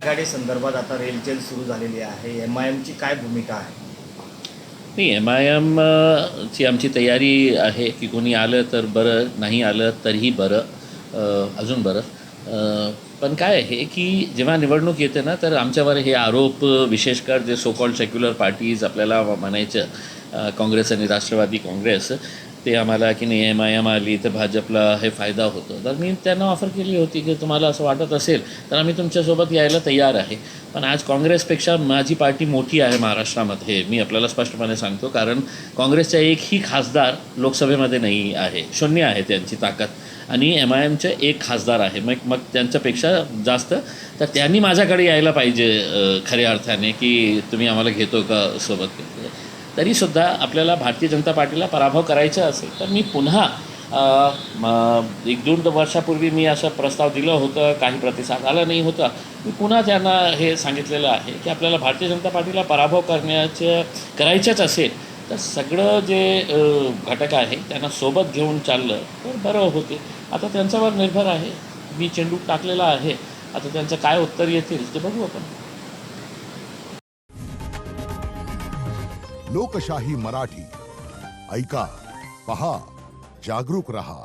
गाडी संदर्भात आता रेलचेल सुरू झालेली आहे. MIMची काय भूमिका आहे? नाही, MIM ची आमची तयारी आहे की कोणी आलं तर बरं, नाही आलं तरीही बरं, अजून बरं. पण काय आहे की जेव्हा निवडणूक येते ना, तर आमच्यावर हे आरोप विशेषकर जे सो कॉल्ड सेक्युलर पार्टीज आपल्याला म्हणायचं, काँग्रेस आणि राष्ट्रवादी काँग्रेस, ते आम्हाला की नाही MIM आली तर भाजपला हे फायदा होतो. तर मी त्यांना ऑफर केली होती की तुम्हाला असं वाटत असेल तर आम्ही तुमच्यासोबत यायला तयार आहे. पण आज काँग्रेसपेक्षा माझी पार्टी मोठी आहे महाराष्ट्रामध्ये, मी आपल्याला स्पष्टपणे सांगतो. कारण काँग्रेसचा एकही खासदार लोकसभेमध्ये नाही आहे, शून्य आहे त्यांची ताकद. आणि MIMचे एक खासदार आहे. मग त्यांच्यापेक्षा जास्त. तर त्यांनी माझ्याकडे यायला पाहिजे खऱ्या अर्थाने की तुम्ही आम्हाला घेतो का सोबत. तरीसुद्धा आपल्याला भारतीय जनता पार्टीला पराभव करायचा असेल तर मी पुन्हा 1-2 वर्षापूर्वी मी असं प्रस्ताव दिलं होतं, काही प्रतिसाद आला नाही होता. मी पुन्हा त्यांना हे सांगितलेलं आहे की आपल्याला भारतीय जनता पार्टीला पराभव करायचंच असेल तर सगळं जे घटक आहे त्यांना सोबत घेऊन चाललं तर बरं होते. आता त्यांच्यावर निर्भर आहे. मी चेंडू टाकलेला आहे. आता त्यांचं काय उत्तर येतील ते बघू आपण. लोकशाही मराठी ऐका, पहा, जागरूक रहा.